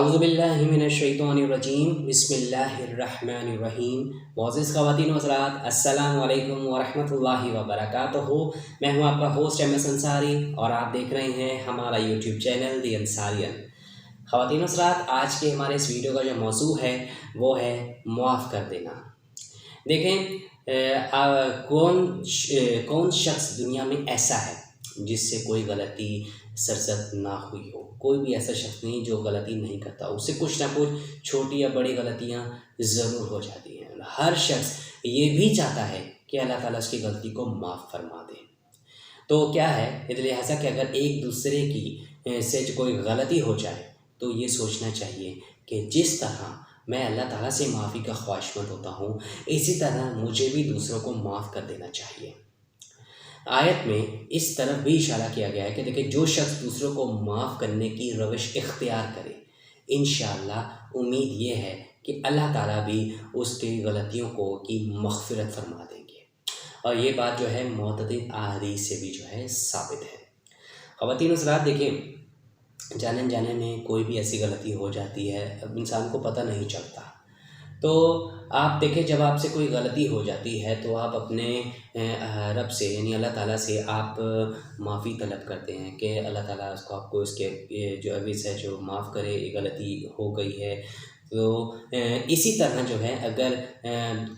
اعوذ باللہ من الشیطان الرجیم بسم اللہ الرحمن الرحیم۔ معزز خواتین و حضرات، السلام علیکم ورحمۃ اللہ وبرکاتہ۔ میں ہوں آپ کا ہوسٹ ایم ایس انصاری اور آپ دیکھ رہے ہیں ہمارا یوٹیوب چینل دی انصاریان۔ خواتین و حضرات، آج کے ہمارے اس ویڈیو کا جو موضوع ہے وہ ہے معاف کر دینا۔ دیکھیں، کون شخص دنیا میں ایسا ہے جس سے کوئی غلطی سرزد نہ ہوئی ہو؟ کوئی بھی ایسا شخص نہیں جو غلطی نہیں کرتا، اس سے کچھ نہ کچھ چھوٹی یا بڑی غلطیاں ضرور ہو جاتی ہیں۔ ہر شخص یہ بھی چاہتا ہے کہ اللہ تعالیٰ اس کی غلطی کو معاف فرما دے۔ تو کیا ہے لہٰذا کہ اگر ایک دوسرے کی سے کوئی غلطی ہو جائے تو یہ سوچنا چاہیے کہ جس طرح میں اللہ تعالیٰ سے معافی کا خواہشمند ہوتا ہوں، اسی طرح مجھے بھی دوسروں کو معاف کر دینا چاہیے۔ آیت میں اس طرف بھی اشارہ کیا گیا ہے کہ دیکھیں، جو شخص دوسروں کو معاف کرنے کی روش اختیار کرے، انشاءاللہ امید یہ ہے کہ اللہ تعالیٰ بھی اس کی غلطیوں کی مغفرت فرما دیں گے، اور یہ بات جو ہے معتدل احادیث سے بھی جو ہے ثابت ہے۔ خواتین حضرات، دیکھیں، جانے میں کوئی بھی ایسی غلطی ہو جاتی ہے، اب انسان کو پتہ نہیں چلتا۔ تو آپ دیکھیں، جب آپ سے کوئی غلطی ہو جاتی ہے تو آپ اپنے رب سے یعنی اللہ تعالیٰ سے آپ معافی طلب کرتے ہیں کہ اللہ تعالیٰ آپ کو اس کے جو عوض ہے جو معاف کرے، یہ غلطی ہو گئی ہے۔ تو اسی طرح جو ہے اگر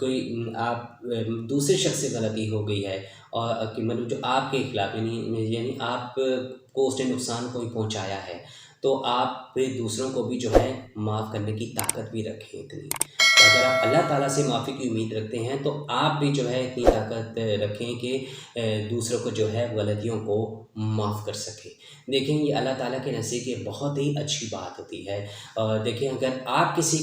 کوئی آپ دوسرے شخص سے غلطی ہو گئی ہے اور مطلب جو آپ کے خلاف یعنی آپ کو اس نے نقصان کوئی پہنچایا ہے، تو آپ پھر دوسروں کو بھی جو ہے معاف کرنے کی طاقت بھی رکھیں اتنی۔ اگر آپ اللہ تعالیٰ سے معافی کی امید رکھتے ہیں تو آپ بھی جو ہے اتنی طاقت رکھیں کہ دوسروں کو جو ہے غلطیوں کو معاف کر سکیں۔ دیکھیں، یہ اللہ تعالیٰ کے نزدیک یہ بہت ہی اچھی بات ہوتی ہے۔ اور دیکھیں، اگر آپ کسی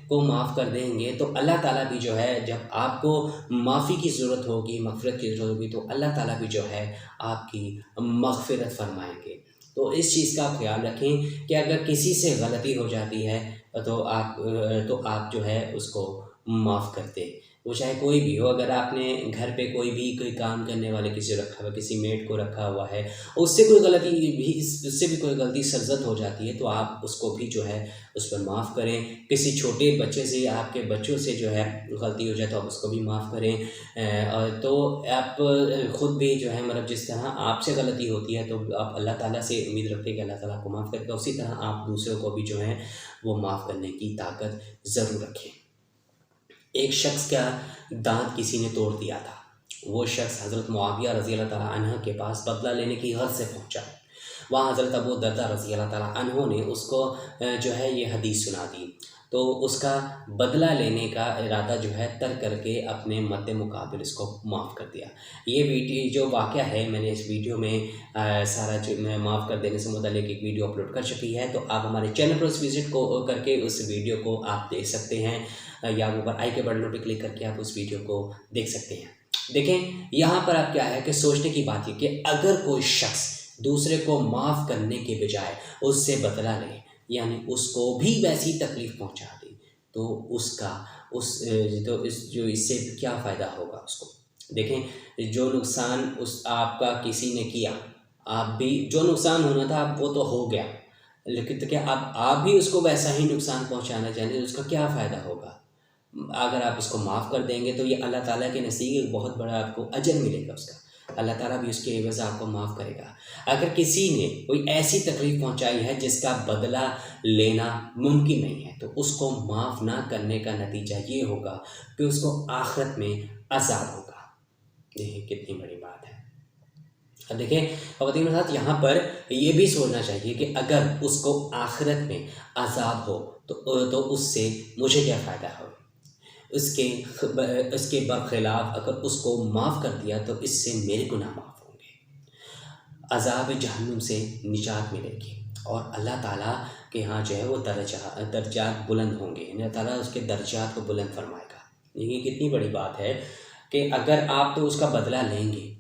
کو معاف کر دیں گے تو اللہ تعالیٰ بھی جو ہے جب آپ کو معافی کی ضرورت ہوگی، مغفرت کی ضرورت ہوگی، تو اللہ تعالیٰ بھی جو ہے آپ کی مغفرت فرمائیں گے۔ تو اس چیز کا خیال رکھیں کہ اگر کسی سے غلطی ہو جاتی ہے تو آپ جو ہے اس کو معاف کر دیں، وہ چاہے کوئی بھی ہو۔ اگر آپ نے گھر پہ کوئی کام کرنے والے کسی رکھا ہوا، کسی میڈ کو رکھا ہوا ہے، اس سے بھی کوئی غلطی سرزد ہو جاتی ہے تو آپ اس کو بھی جو ہے اس پر معاف کریں۔ کسی چھوٹے بچے سے یا آپ کے بچوں سے جو ہے غلطی ہو جائے تو آپ اس کو بھی معاف کریں۔ اور تو آپ خود بھی جو ہے مطلب جس طرح آپ سے غلطی ہوتی ہے تو آپ اللہ تعالیٰ سے امید رکھتے ہیں کہ اللہ تعالیٰ کو معاف کرے گا، اسی طرح آپ دوسروں کو بھی جو ہے وہ معاف کرنے کی طاقت ضرور رکھیں۔ ایک شخص کا دانت کسی نے توڑ دیا تھا، وہ شخص حضرت معاویہ رضی اللہ تعالیٰ عنہ کے پاس بدلہ لینے کی غرض سے پہنچا۔ وہاں حضرت ابو درداء رضی اللہ تعالیٰ عنہ نے اس کو جو ہے یہ حدیث سنا دی، تو اس کا بدلہ لینے کا ارادہ جو ہے ترک کر کے اپنے مد مقابل اس کو معاف کر دیا۔ یہ ویڈیو جو واقعہ ہے، میں نے اس ویڈیو میں سارا جو میں معاف کر دینے سے متعلق ایک ویڈیو اپلوڈ کر چکی ہے، تو آپ ہمارے چینل پر اس وزٹ کو کر کے اس ویڈیو کو آپ دیکھ سکتے ہیں، یا اوپر آئی کے بٹن پہ کلک کر کے آپ اس ویڈیو کو دیکھ سکتے ہیں۔ دیکھیں، یہاں پر آپ کیا ہے کہ سوچنے کی بات یہ کہ اگر کوئی شخص دوسرے کو معاف کرنے کے بجائے اس سے بدلہ لے، یعنی اس کو بھی ویسی تکلیف پہنچا دی، تو اس سے کیا فائدہ ہوگا اس کو؟ دیکھیں، جو نقصان آپ کا کسی نے کیا، آپ بھی جو نقصان ہونا تھا وہ تو ہو گیا، لیکن تو کیا آپ بھی اس کو ویسا ہی نقصان پہنچانا چاہیں تو اس کا کیا فائدہ ہوگا؟ اگر آپ اس کو معاف کر دیں گے تو یہ اللہ تعالیٰ کے نزدیک بہت بڑا آپ کو اجر ملے گا، اس کا اللہ تعالیٰ بھی اس کے عوض آپ کو معاف کرے گا۔ اگر کسی نے کوئی ایسی تکلیف پہنچائی ہے جس کا بدلہ لینا ممکن نہیں ہے، تو اس کو معاف نہ کرنے کا نتیجہ یہ ہوگا کہ اس کو آخرت میں عذاب ہوگا۔ دیکھیں کتنی بڑی بات ہے۔ اب دیکھیں خواتین کے ساتھ، یہاں پر یہ بھی سوچنا چاہیے کہ اگر اس کو آخرت میں عذاب ہو تو اس سے مجھے کیا فائدہ ہو؟ اس کے برخلاف اگر اس کو معاف کر دیا تو اس سے میرے گناہ معاف ہوں گے، عذاب جہنم سے نجات ملے گی، اور اللہ تعالیٰ کے ہاں جو ہے وہ درجات بلند ہوں گے، اللہ تعالیٰ اس کے درجات کو بلند فرمائے گا۔ یہ کتنی بڑی بات ہے کہ اگر آپ تو اس کا بدلہ لیں گے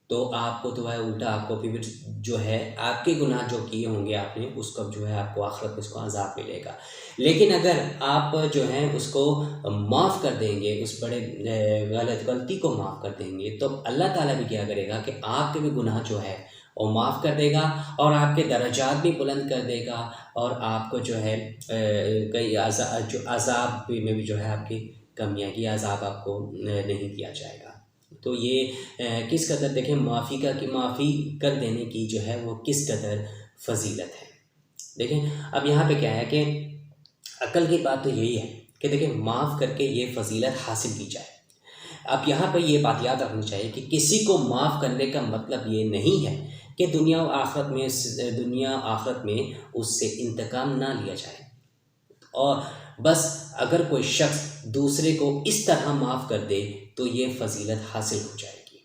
تو آپ کو تو ہے الٹا، آپ کو پھر جو ہے آپ کے گناہ جو کیے ہوں گے آپ نے، اس کا جو ہے آپ کو آخرت میں اس کو عذاب ملے گا۔ لیکن اگر آپ جو ہیں اس کو معاف کر دیں گے، اس بڑے غلطی کو معاف کر دیں گے، تو اللہ تعالیٰ بھی کیا کرے گا کہ آپ کے بھی گناہ جو ہے وہ معاف کر دے گا اور آپ کے درجات بھی بلند کر دے گا، اور آپ کو جو ہے کئی عذاب میں بھی جو ہے آپ کی کمی آئے گی، عذاب آپ کو نہیں دیا جائے گا۔ تو یہ کس قدر دیکھیں معافی کر دینے کی جو ہے وہ کس قدر فضیلت ہے۔ دیکھیں اب یہاں پہ کیا ہے کہ عقل کی بات تو یہی ہے کہ دیکھیں معاف کر کے یہ فضیلت حاصل کی جائے۔ اب یہاں پہ یہ بات یاد رکھنی چاہیے کہ کسی کو معاف کرنے کا مطلب یہ نہیں ہے کہ دنیا و آخرت میں اس سے انتقام نہ لیا جائے، اور بس اگر کوئی شخص دوسرے کو اس طرح معاف کر دے تو یہ فضیلت حاصل ہو جائے گی۔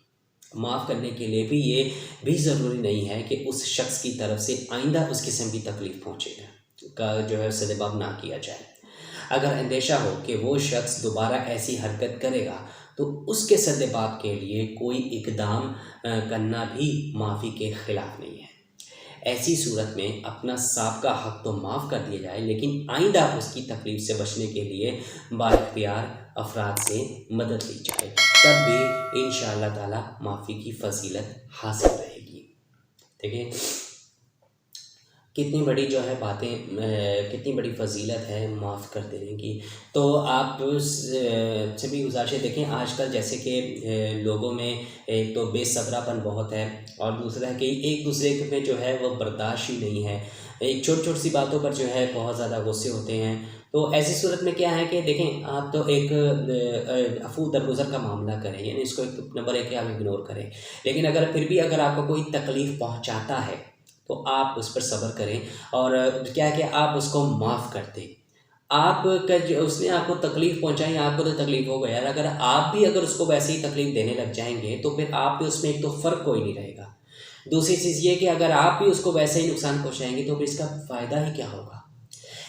معاف کرنے کے لیے بھی یہ بھی ضروری نہیں ہے کہ اس شخص کی طرف سے آئندہ اس قسم کی تکلیف پہنچے گا جو ہے سدباب نہ کیا جائے۔ اگر اندیشہ ہو کہ وہ شخص دوبارہ ایسی حرکت کرے گا تو اس کے سدباب کے لیے کوئی اقدام کرنا بھی معافی کے خلاف نہیں ہے۔ ایسی صورت میں اپنا سابقہ حق تو معاف کر دیا جائے، لیکن آئندہ اس کی تکلیف سے بچنے کے لیے بااختیار افراد سے مدد لی جائے، تب بھی انشاءاللہ تعالی معافی کی فضیلت حاصل رہے گی۔ دیکھیں کتنی بڑی جو ہے باتیں، کتنی بڑی فضیلت ہے معاف کر دینے کی۔ تو آپ سے بھی گزارش ہے، دیکھیں آج کل جیسے کہ لوگوں میں ایک تو بے صبرا پن بہت ہے، اور دوسرا ہے کہ ایک دوسرے میں جو ہے وہ برداشت ہی نہیں ہے، ایک چھوٹی سی باتوں پر جو ہے بہت زیادہ غصے ہوتے ہیں۔ تو ایسی صورت میں کیا ہے کہ دیکھیں آپ تو ایک عفو درگزر کا معاملہ کریں، یعنی اس کو ایک نمبر 1 کہ آپ اگنور کریں، لیکن اگر پھر بھی اگر آپ کو کوئی تکلیف پہنچاتا ہے تو آپ اس پر صبر کریں، اور کیا کہ آپ اس کو معاف کر دیں۔ اس نے آپ کو تکلیف پہنچائی، آپ کو تو تکلیف ہو گیا، اگر آپ بھی اگر اس کو ویسے ہی تکلیف دینے لگ جائیں گے تو پھر آپ بھی اس میں ایک تو فرق کوئی نہیں رہے گا۔ دوسری چیز یہ کہ اگر آپ بھی اس کو ویسے ہی نقصان پہنچائیں گے تو پھر اس کا فائدہ ہی کیا ہوگا۔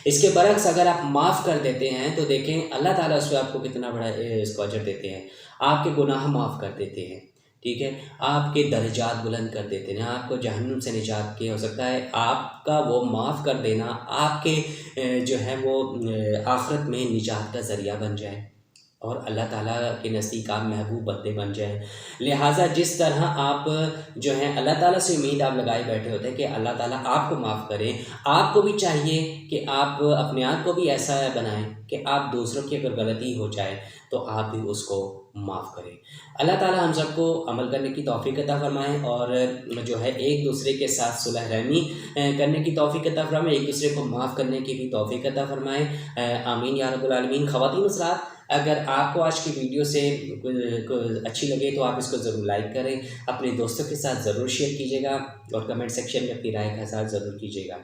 اس کے برعکس اگر آپ معاف کر دیتے ہیں تو دیکھیں اللہ تعالیٰ اس پہ آپ کو کتنا بڑا اس کو اجر دیتے ہیں، آپ کے گناہ معاف کر دیتے ہیں، ٹھیک ہے، آپ کے درجات بلند کر دیتے ہیں، آپ کو جہنم سے نجات کے ہو سکتا ہے آپ کا وہ معاف کر دینا آپ کے جو ہے وہ آخرت میں نجات کا ذریعہ بن جائے، اور اللہ تعالیٰ کے نزدیک آپ محبوب بندے بن جائیں۔ لہٰذا جس طرح آپ جو ہے اللہ تعالیٰ سے امید آپ لگائے بیٹھے ہوتے ہیں کہ اللہ تعالیٰ آپ کو معاف کرے، آپ کو بھی چاہیے کہ آپ اپنے آپ کو بھی ایسا بنائیں کہ آپ دوسروں کی اگر غلطی ہو جائے تو آپ بھی اس کو معاف کریں۔ اللہ تعالیٰ ہم سب کو عمل کرنے کی توفیق عطا فرمائیں، اور جو ہے ایک دوسرے کے ساتھ صلح رحمی کرنے کی توفیق عطا فرمائیں، ایک دوسرے کو معاف کرنے کی بھی توفیق عطا فرمائیں، آمین یا رب العالمین۔ خواتین حضرات، اگر آپ کو آج کی ویڈیو سے اچھی لگے تو آپ اس کو ضرور لائک کریں، اپنے دوستوں کے ساتھ ضرور شیئر کیجیے گا، اور کمنٹ سیکشن میں اپنی رائے کا اظہار ضرور کیجیے گا۔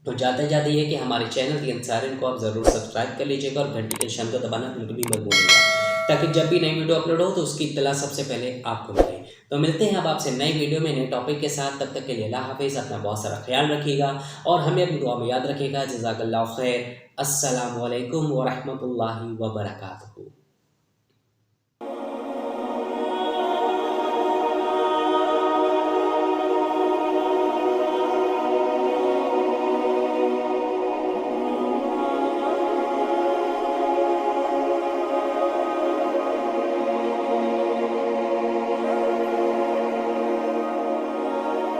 تو جاتے جاتے یہ کہ ہمارے چینل دی انصارین کو آپ ضرور سبسکرائب کر لیجیے گا، اور گھنٹی کے نشان کو دبانا بالکل بھی مت بھولیے گا، تاکہ جب بھی نئی ویڈیو اپلوڈ ہو تو اس کی اطلاع سب سے پہلے آپ کو ملے۔ تو ملتے ہیں اب آپ سے نئی ویڈیو میں نئے ٹاپک کے ساتھ، تب تک کے لیے اللہ حافظ، اپنا بہت سارا خیال رکھیے گا اور ہمیں اپنی دعا میں یاد رکھیے گا۔ جزاک اللہ خیر۔ السلام علیکم ورحمۃ اللہ وبرکاتہ۔